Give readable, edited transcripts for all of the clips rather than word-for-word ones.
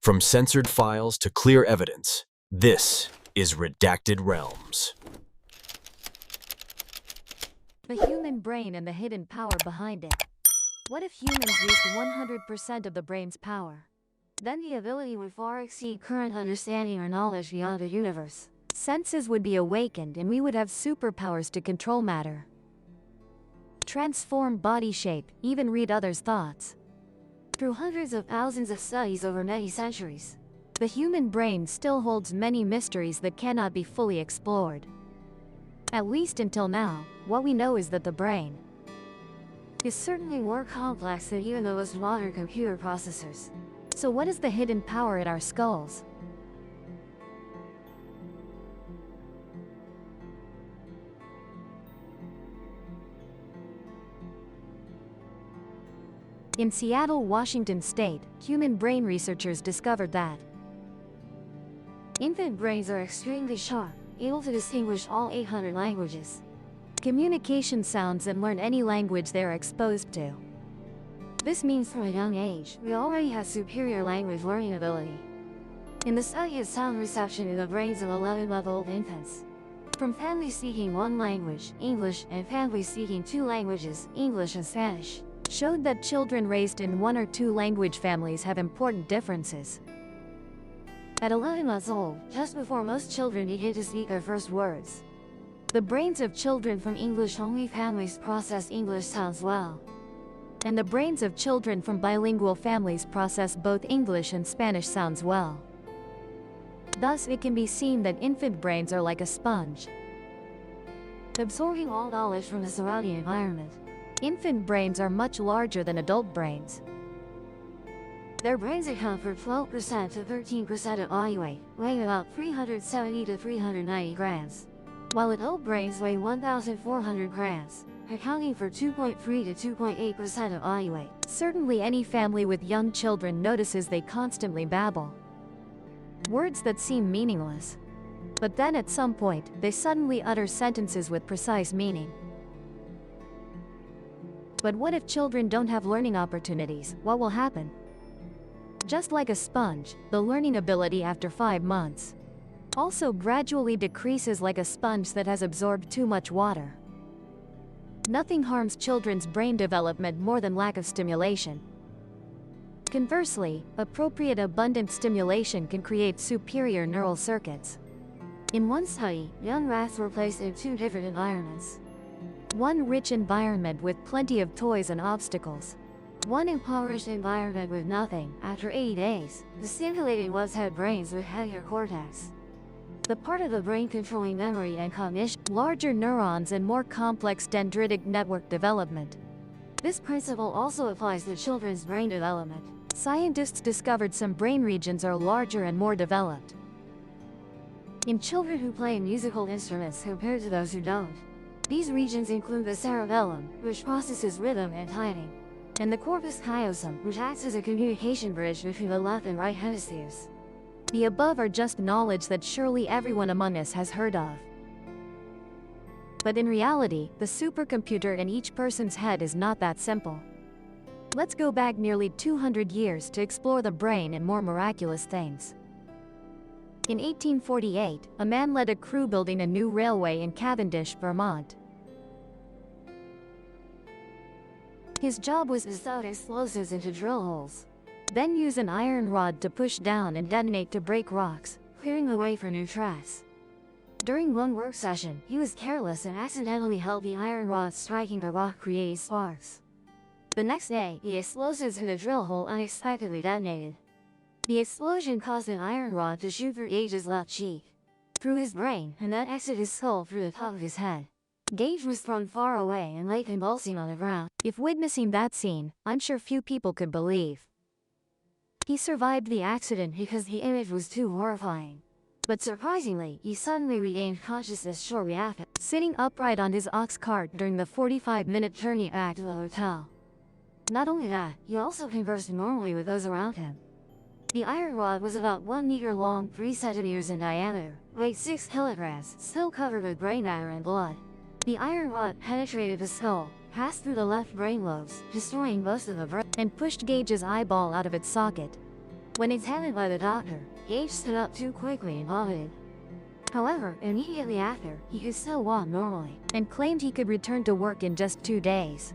From censored files to clear evidence, this is Redacted Realms. The human brain and the hidden power behind it. What if humans used 100% of the brain's power? Then the ability would far exceed current understanding or knowledge beyond the universe. Senses would be awakened and we would have superpowers to control matter, transform body shape, even read others' thoughts. Through hundreds of thousands of studies over many centuries, the human brain still holds many mysteries that cannot be fully explored. At least until now, what we know is that the brain is certainly more complex than even the most modern computer processors. So what is the hidden power in our skulls? In Seattle, Washington State, human brain researchers discovered that infant brains are extremely sharp, able to distinguish all 800 languages, communication sounds, and learn any language they are exposed to. This means from a young age, we already have superior language learning ability. In the study of sound reception in the brains of 11-month-old infants, from families speaking one language, English, and families speaking two languages, English and Spanish, showed that children raised in one or two language families have important differences. At 11 months old, just before most children begin to speak their first words, the brains of children from English-only families process English sounds well, and the brains of children from bilingual families process both English and Spanish sounds well. Thus, it can be seen that infant brains are like a sponge, absorbing all knowledge from the surrounding environment. Infant brains are much larger than adult brains. Their brains account for 12% to 13% of body weight, weighing about 370 to 390 grams, while adult brains weigh 1,400 grams, accounting for 2.3 to 2.8% of body weight. Certainly any family with young children notices they constantly babble words that seem meaningless. But then at some point, they suddenly utter sentences with precise meaning. But what if children don't have learning opportunities? What will happen? Just like a sponge, the learning ability after 5 months also gradually decreases like a sponge that has absorbed too much water. Nothing harms children's brain development more than lack of stimulation. Conversely, appropriate abundant stimulation can create superior neural circuits. In one study, young rats were placed in 2 different environments. One rich environment with plenty of toys and obstacles. One impoverished environment with nothing. After 80 days, the stimulated ones had brains with heavier cortex, the part of the brain controlling memory and cognition, larger neurons, and more complex dendritic network development. This principle also applies to children's brain development. Scientists discovered some brain regions are larger and more developed in children who play musical instruments compared to those who don't. These regions include the cerebellum, which processes rhythm and timing, and the corpus callosum, which acts as a communication bridge between the left and right hemispheres. The above are just knowledge that surely everyone among us has heard of. But in reality, the supercomputer in each person's head is not that simple. Let's go back nearly 200 years to explore the brain and more miraculous things. In 1848, a man led a crew building a new railway in Cavendish, Vermont. His job was to stuff explosives into drill holes, then use an iron rod to push down and detonate to break rocks, clearing the way for new tracks. During one work session, he was careless and accidentally held the iron rod, striking the rock, creating sparks. The next day, the explosives in the drill hole unexpectedly detonated. The explosion caused an iron rod to shoot through Gage's left cheek, through his brain, and then exit his skull through the top of his head. Gage was thrown far away and lay convulsing on the ground. If witnessing that scene, I'm sure few people could believe he survived the accident because the image was too horrifying. But surprisingly, he suddenly regained consciousness shortly after, sitting upright on his ox cart during the 45-minute journey back to the hotel. Not only that, he also conversed normally with those around him. The iron rod was about 1 meter long, 3 centimeters in diameter, weighed 6 kilograms, still covered with brain matter and blood. The iron rod penetrated the skull, passed through the left brain lobes, destroying most of the brain, and pushed Gage's eyeball out of its socket. When examined by the doctor, Gage stood up too quickly and vomited. However, immediately after, he could still walk normally, and claimed he could return to work in just 2 days.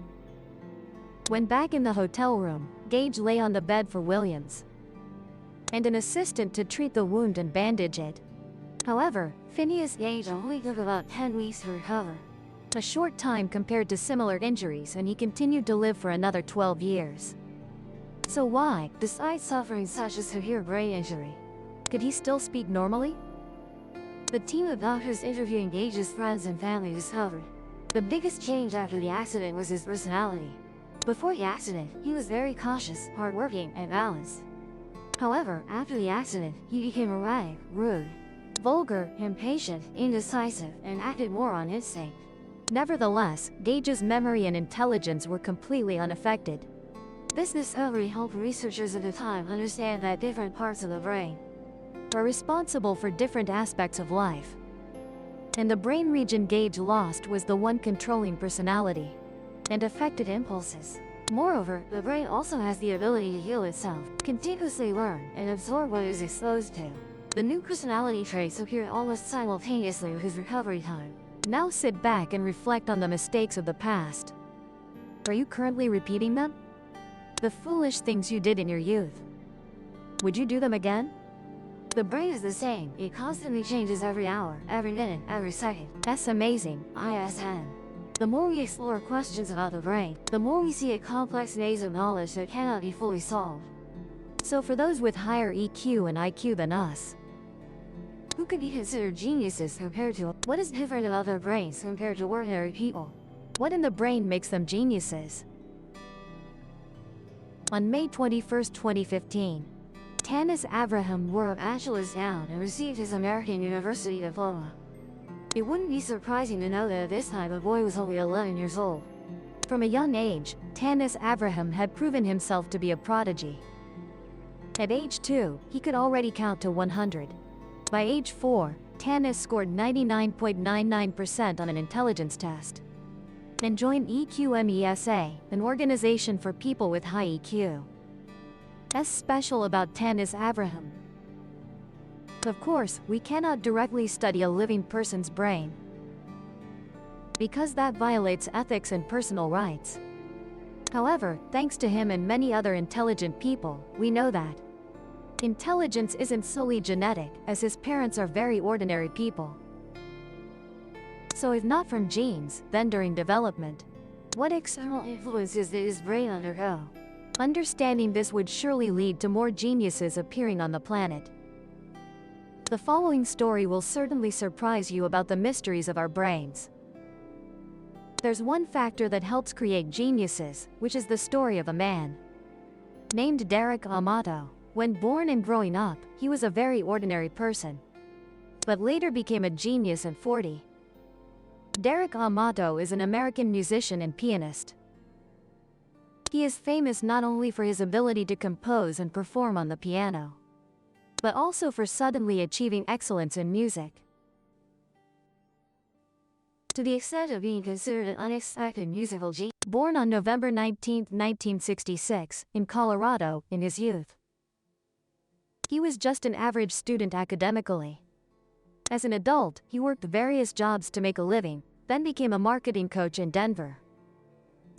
When back in the hotel room, Gage lay on the bed for Williams and an assistant to treat the wound and bandage it. However, Phineas Gage only took about 10 weeks to recover, a short time compared to similar injuries, and he continued to live for another 12 years. So why, despite suffering such a severe brain injury, could he still speak normally? The team of doctors interviewing Gage's friends and family discovered the biggest change after the accident was his personality. Before the accident, he was very cautious, hardworking, and balanced. However, after the accident, he became erratic, rude, vulgar, impatient, indecisive, and acted more on instinct. Nevertheless, Gage's memory and intelligence were completely unaffected. This discovery helped researchers at the time understand that different parts of the brain are responsible for different aspects of life. And the brain region Gage lost was the one controlling personality and affected impulses. Moreover, the brain also has the ability to heal itself, continuously learn, and absorb what it is exposed to. The new personality traits appeared almost simultaneously with his recovery time. Now sit back and reflect on the mistakes of the past. Are you currently repeating them? The foolish things you did in your youth. Would you do them again? The brain is the same. It constantly changes every hour, every minute, every second. That's amazing. ISN. The more we explore questions about the brain, the more we see a complex maze of knowledge that cannot be fully solved. So for those with higher EQ and IQ than us, who could be considered geniuses compared to what is different about their brains compared to ordinary people? What in the brain makes them geniuses? On May 21, 2015, Tanis Abraham wore a bachelor's gown and received his American University diploma. It wouldn't be surprising to know that at this time the boy was only 11 years old. From a young age, Tanis Abraham had proven himself to be a prodigy. At age 2, he could already count to 100. By age 4, Tanis scored 99.99% on an intelligence test and joined EQMESA, an organization for people with high EQ. What's special about Tanis Abraham? Of course, we cannot directly study a living person's brain, because that violates ethics and personal rights. However, thanks to him and many other intelligent people, we know that intelligence isn't solely genetic, as his parents are very ordinary people. So if not from genes, then during development. What external influences did his brain undergo? Understanding this would surely lead to more geniuses appearing on the planet. The following story will certainly surprise you about the mysteries of our brains. There's one factor that helps create geniuses, which is the story of a man named Derek Amato. When born and growing up, he was a very ordinary person, but later became a genius at 40. Derek Amato is an American musician and pianist. He is famous not only for his ability to compose and perform on the piano, but also for suddenly achieving excellence in music, to the extent of being considered an unexpected musical genius. Born on November 19, 1966, in Colorado, in his youth, he was just an average student academically. As an adult, he worked various jobs to make a living, then became a marketing coach in Denver.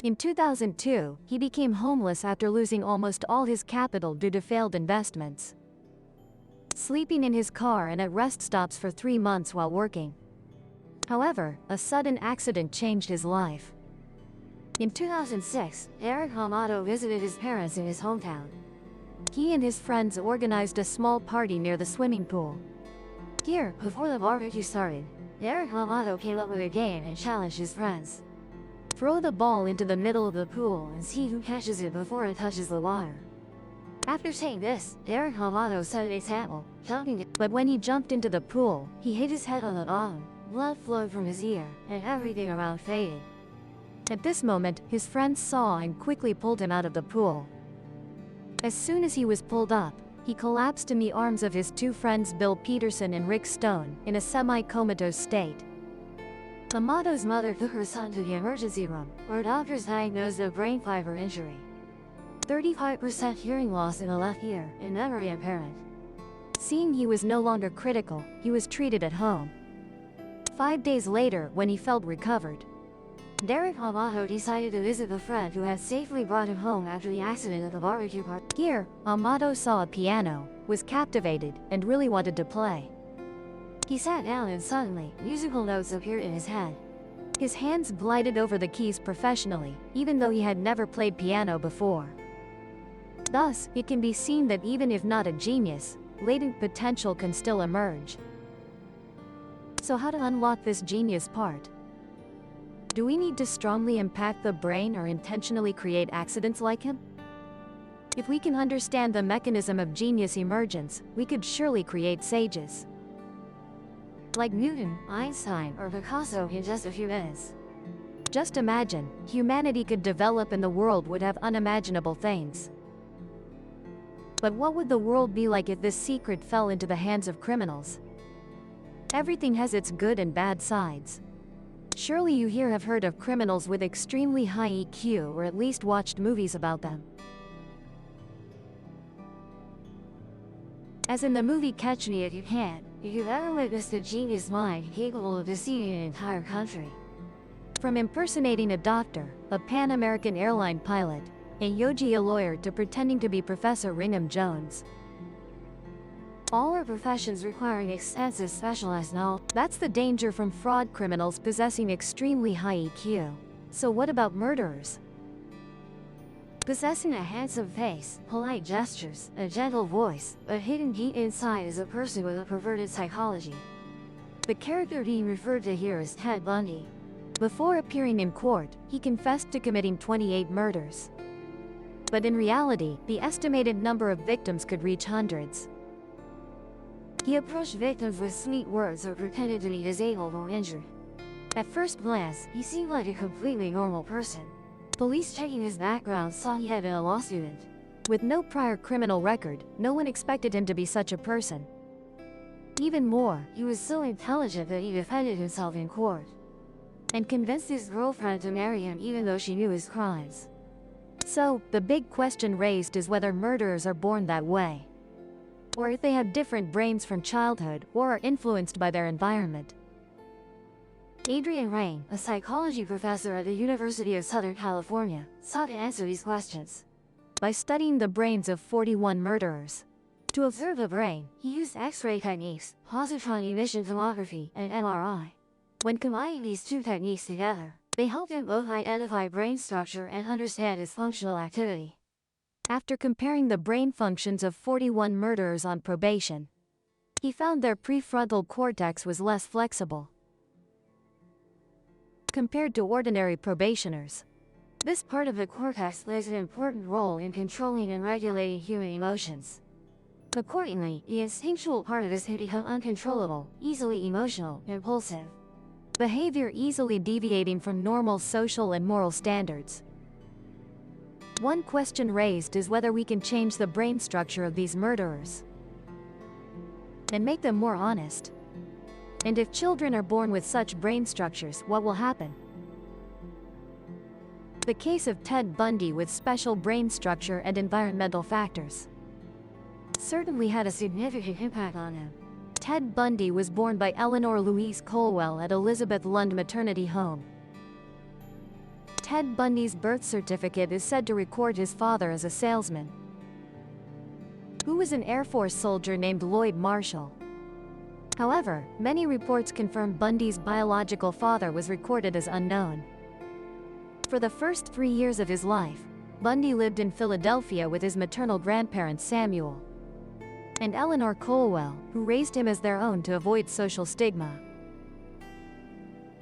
In 2002, he became homeless after losing almost all his capital due to failed investments, sleeping in his car and at rest stops for 3 months while working. However, a sudden accident changed his life. In 2006, Derek Amato visited his parents in his hometown. He and his friends organized a small party near the swimming pool. Here, before the barbecue started, Derek Amato came up with a game and challenged his friends. Throw the ball into the middle of the pool and see who catches it before it touches the water. After saying this, Derek Amato set an example, jumping it. But when he jumped into the pool, he hit his head on the bottom. Blood flowed from his ear, and everything around faded. At this moment, his friends saw and quickly pulled him out of the pool. As soon as he was pulled up, he collapsed in the arms of his 2 friends Bill Peterson and Rick Stone, in a semi-comatose state. Amato's mother took her son to the emergency room, where doctors diagnosed a brain fiber injury. 35% hearing loss in the left ear and memory impairment. Seeing he was no longer critical, he was treated at home. 5 days later, when he felt recovered, Derek Amato decided to visit the friend who had safely brought him home after the accident at the barbecue park. Here, Amato saw a piano, was captivated, and really wanted to play. He sat down and suddenly, musical notes appeared in his head. His hands glided over the keys professionally, even though he had never played piano before. Thus, it can be seen that even if not a genius, latent potential can still emerge. So how to unlock this genius part? Do we need to strongly impact the brain or intentionally create accidents like him? If we can understand the mechanism of genius emergence, we could surely create sages. Like Newton, Einstein, or Picasso in just a few minutes. Just imagine, humanity could develop and the world would have unimaginable things. But what would the world be like if this secret fell into the hands of criminals? Everything has its good and bad sides. Surely you here have heard of criminals with extremely high EQ or at least watched movies about them. As in the movie Catch Me If You Can, if you've ever witnessed a genius mind capable of deceiving an entire country. From impersonating a doctor, a Pan American airline pilot, and Yogi a lawyer to pretending to be Professor Ringham Jones. All are professions requiring extensive specialized knowledge. That's the danger from fraud criminals possessing extremely high EQ. So what about murderers? Possessing a handsome face, polite gestures, a gentle voice, but hidden deep inside is a person with a perverted psychology. The character being referred to here is Ted Bundy. Before appearing in court, he confessed to committing 28 murders. But in reality, the estimated number of victims could reach hundreds. He approached victims with sweet words or pretended to be disabled or injured. At first glance, he seemed like a completely normal person. Police checking his background saw he had been a law student. With no prior criminal record, no one expected him to be such a person. Even more, he was so intelligent that he defended himself in court. And convinced his girlfriend to marry him even though she knew his crimes. So, the big question raised is whether murderers are born that way. Or if they have different brains from childhood or are influenced by their environment. Adrian Rain, a psychology professor at the University of Southern California, sought to answer these questions by studying the brains of 41 murderers. To observe the brain, he used X-ray techniques, positron emission tomography, and MRI. When combining these two techniques together, they helped him both identify brain structure and understand its functional activity. After comparing the brain functions of 41 murderers on probation, he found their prefrontal cortex was less flexible compared to ordinary probationers. This part of the cortex plays an important role in controlling and regulating human emotions. Accordingly, the instinctual part of this can become uncontrollable, easily emotional, impulsive. Behavior easily deviating from normal social and moral standards. One question raised is whether we can change the brain structure of these murderers and make them more honest. And if children are born with such brain structures, what will happen? The case of Ted Bundy with special brain structure and environmental factors certainly had a significant impact on him. Ted Bundy was born by Eleanor Louise Colwell at Elizabeth Lund Maternity Home. Ted Bundy's birth certificate is said to record his father as a salesman, who was an Air Force soldier named Lloyd Marshall. However, many reports confirm Bundy's biological father was recorded as unknown. For the first 3 years of his life, Bundy lived in Philadelphia with his maternal grandparents Samuel and Eleanor Colwell, who raised him as their own to avoid social stigma.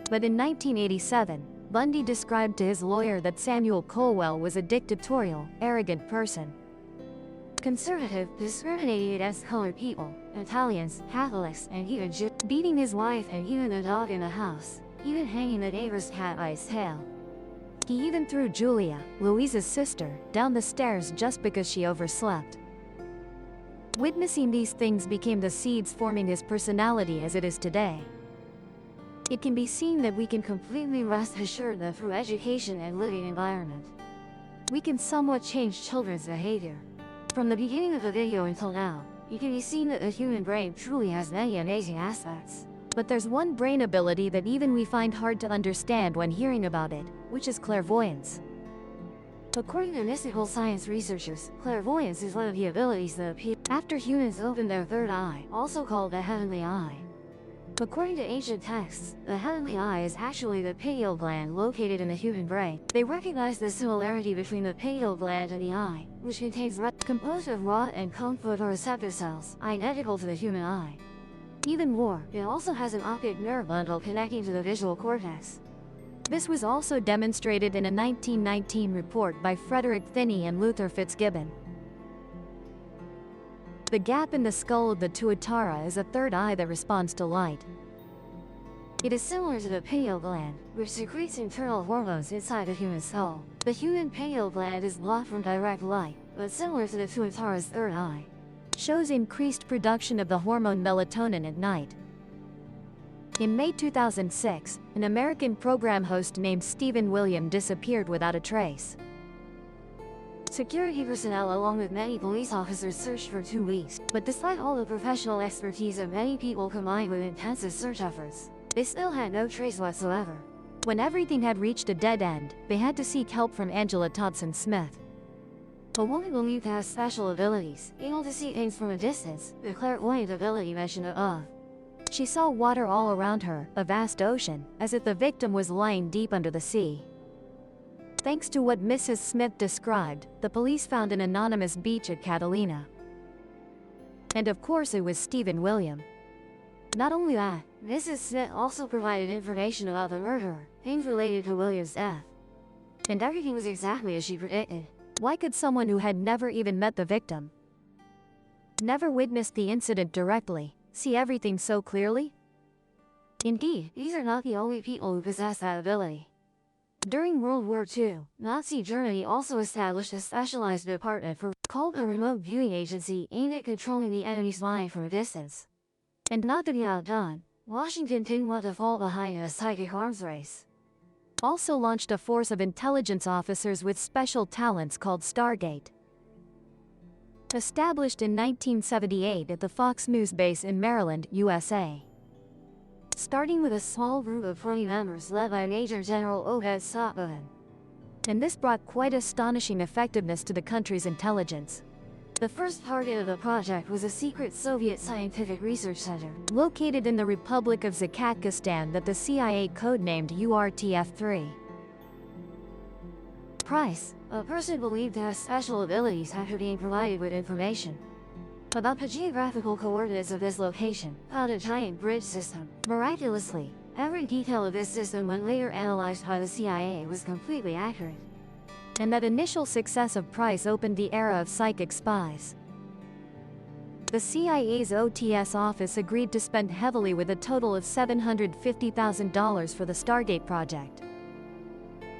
But in 1987, Bundy described to his lawyer that Samuel Colwell was a dictatorial, arrogant person. Conservative, discriminating against colored people, Italians, Catholics, and even Jews, beating his wife and even the dog in the house, even hanging the neighbor's cat by his tail. He even threw Julia, Louise's sister, down the stairs just because she overslept. Witnessing these things became the seeds forming his personality as it is today. It can be seen that we can completely rest assured that through education and living environment, we can somewhat change children's behavior. From the beginning of the video until now, you can be seen that the human brain truly has many amazing aspects. But there's one brain ability that even we find hard to understand when hearing about it, which is clairvoyance. According to mystical science researchers, clairvoyance is one of the abilities that appear after humans open their third eye, also called the heavenly eye. According to ancient texts, the heavenly eye is actually the pineal gland located in the human brain. They recognize the similarity between the pineal gland and the eye, which contains composed of rod and cone photoreceptor cells, identical to the human eye. Even more, it also has an optic nerve bundle connecting to the visual cortex. This was also demonstrated in a 1919 report by Frederick Finney and Luther Fitzgibbon. The gap in the skull of the tuatara is a third eye that responds to light. It is similar to the pineal gland, which secretes internal hormones inside the human skull. The human pineal gland is blocked from direct light, but similar to the tuatara's third eye, shows increased production of the hormone melatonin at night. In May 2006, an American program host named Stephen William disappeared without a trace. Security personnel along with many police officers searched for 2 weeks, but despite all the professional expertise of many people combined with intensive search efforts, they still had no trace whatsoever. When everything had reached a dead end, they had to seek help from Angela Thompson-Smith, a woman believed to have special abilities, able to see things from a distance, the clairvoyant ability mentioned above. She saw water all around her, a vast ocean, as if the victim was lying deep under the sea. Thanks to what Mrs. Smith described, the police found an anonymous beach at Catalina. And of course it was Stephen William. Not only that, Mrs. Smith also provided information about the murderer, things related to William's death. And everything was exactly as she predicted. Why could someone who had never even met the victim, never witnessed the incident directly, see everything so clearly? Indeed, these are not the only people who possess that ability. During World War II, Nazi Germany also established a specialized department called a remote viewing agency aimed at controlling the enemy's mind from a distance. And not to be outdone, Washington didn't want to fall behind in a psychic arms race. Also launched a force of intelligence officers with special talents called Stargate. Established in 1978 at the Fox News base in Maryland, USA. Starting with a small group of 20 members led by Major General Obed Sotboven. And this brought quite astonishing effectiveness to the country's intelligence. The first target of the project was a secret Soviet scientific research center, located in the Republic of Zakatskistan that the CIA codenamed URTF-3. Price, a person believed to have special abilities after being provided with information about the geographical coordinates of this location, found a giant bridge system. Miraculously, every detail of this system when later analyzed by the CIA was completely accurate. And that initial success of Price opened the era of psychic spies. The CIA's OTS office agreed to spend heavily with a total of $750,000 for the Stargate project.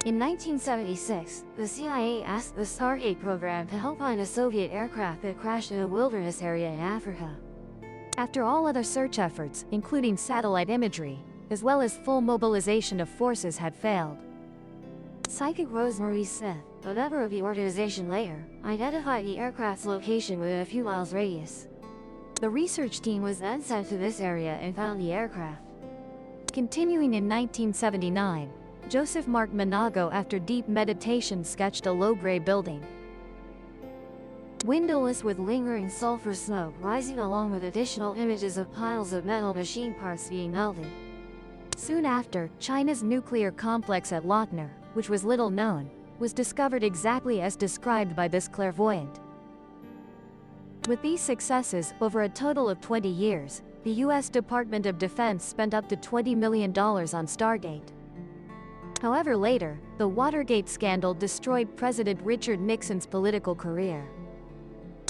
In 1976, the CIA asked the Stargate program to help find a Soviet aircraft that crashed in a wilderness area in Africa. After all other search efforts, including satellite imagery, as well as full mobilization of forces had failed, psychic Rosemary Smith, a member of the organization later, identified the aircraft's location within a few miles radius. The research team was then sent to this area and found the aircraft. Continuing in 1979, Joseph Mark Monago, after deep meditation, sketched a low-grade building, windowless with lingering sulfur smoke rising along with additional images of piles of metal machine parts being melted. Soon after, China's nuclear complex at Latent, which was little known, was discovered exactly as described by this clairvoyant. With these successes, over a total of 20 years, the U.S. Department of Defense spent up to $20 million on Stargate. However, later, the Watergate scandal destroyed President Richard Nixon's political career,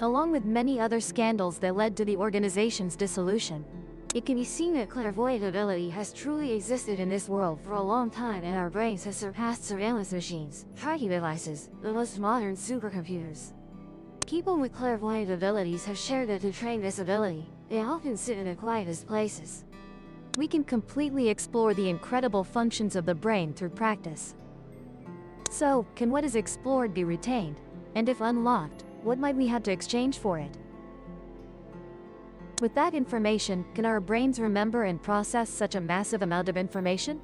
along with many other scandals that led to the organization's dissolution. It can be seen that clairvoyant ability has truly existed in this world for a long time, and our brains have surpassed surveillance machines, tracking devices, the most modern supercomputers. People with clairvoyant abilities have shared that to train this ability, they often sit in the quietest places. We can completely explore the incredible functions of the brain through practice. So, can what is explored be retained? And if unlocked, what might we have to exchange for it? With that information, can our brains remember and process such a massive amount of information?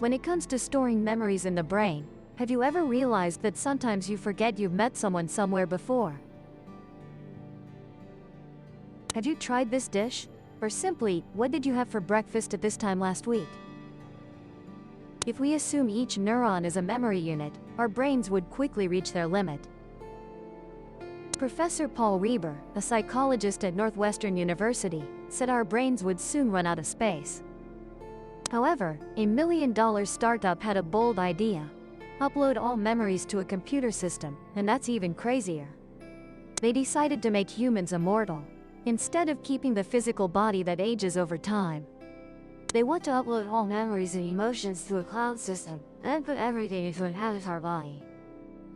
When it comes to storing memories in the brain, have you ever realized that sometimes you forget you've met someone somewhere before? Have you tried this dish? Or simply, what did you have for breakfast at this time last week? If we assume each neuron is a memory unit, our brains would quickly reach their limit. Professor Paul Rewire, a psychologist at Northwestern University, said our brains would soon run out of space. However, a million-dollar startup had a bold idea: upload all memories to a computer system, and that's even crazier. They decided to make humans immortal. Instead of keeping the physical body that ages over time, they want to upload all memories and emotions to a cloud system, and put everything into an avatar body.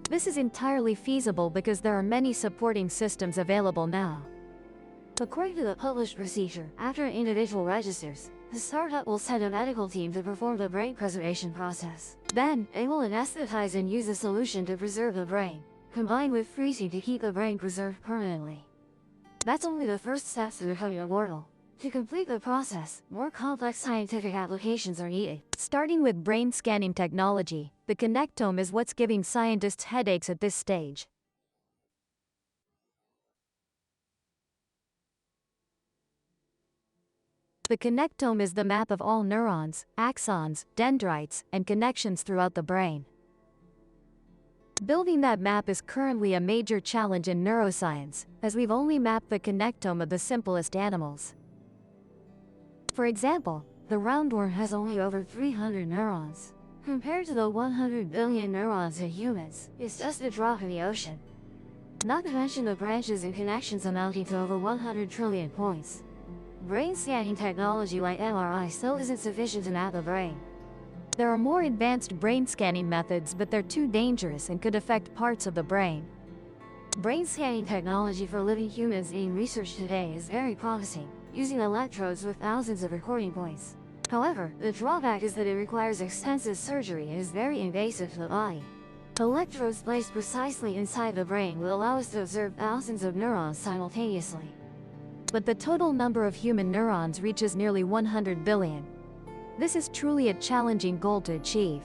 This is entirely feasible because there are many supporting systems available now. According to the published procedure, after an individual registers, the startup will send a medical team to perform the brain preservation process. Then, they will anesthetize and use a solution to preserve the brain, combined with freezing to keep the brain preserved permanently. That's only the first steps to becoming immortal. To complete the process, more complex scientific applications are needed. Starting with brain scanning technology, the connectome is what's giving scientists headaches at this stage. The connectome is the map of all neurons, axons, dendrites, and connections throughout the brain. Building that map is currently a major challenge in neuroscience, as we've only mapped the connectome of the simplest animals. For example, the roundworm has only over 300 neurons. Compared to the 100 billion neurons in humans, it's just a drop in the ocean. Not to mention the branches and connections amounting to over 100 trillion points. Brain scanning technology like MRI still isn't sufficient to map the brain. There are more advanced brain scanning methods, but they're too dangerous and could affect parts of the brain. Brain scanning technology for living humans being researched today is very promising, using electrodes with thousands of recording points. However, the drawback is that it requires extensive surgery and is very invasive to the body. Electrodes placed precisely inside the brain will allow us to observe thousands of neurons simultaneously. But the total number of human neurons reaches nearly 100 billion. This is truly a challenging goal to achieve.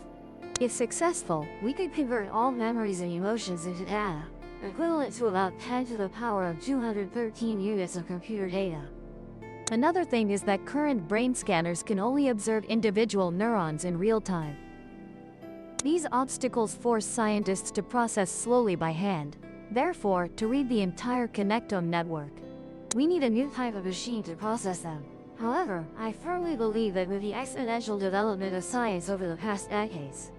If successful, we could convert all memories and emotions into data, equivalent to about 10 to the power of 213 units of computer data. Another thing is that current brain scanners can only observe individual neurons in real time. These obstacles force scientists to process slowly by hand. Therefore, to read the entire connectome network, we need a new type of machine to process them. However, I firmly believe that with the exponential development of science over the past decades,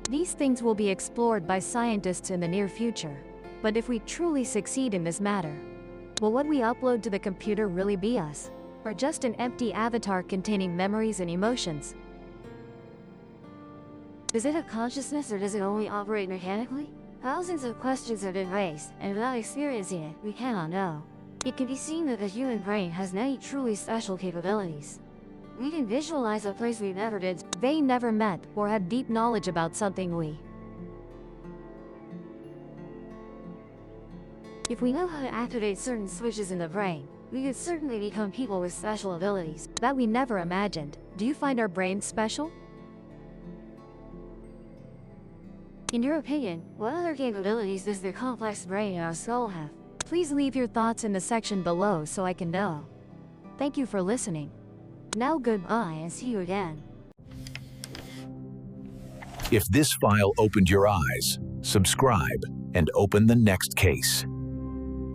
these things will be explored by scientists in the near future. But if we truly succeed in this matter, will what we upload to the computer really be us? Or just an empty avatar containing memories and emotions? Is it a consciousness, or does it only operate mechanically? Thousands of questions have been raised, and without experiencing it, we cannot know. It can be seen that the human brain has many truly special capabilities. We can visualize a place we've never been, they never met, or have deep knowledge about something we. If we know how to activate certain switches in the brain, we could certainly become people with special abilities that we never imagined. Do you find our brains special? In your opinion, what other capabilities does the complex brain in our skull have? Please leave your thoughts in the section below so I can know. Thank you for listening. Now goodbye and see you again. If this file opened your eyes, subscribe and open the next case.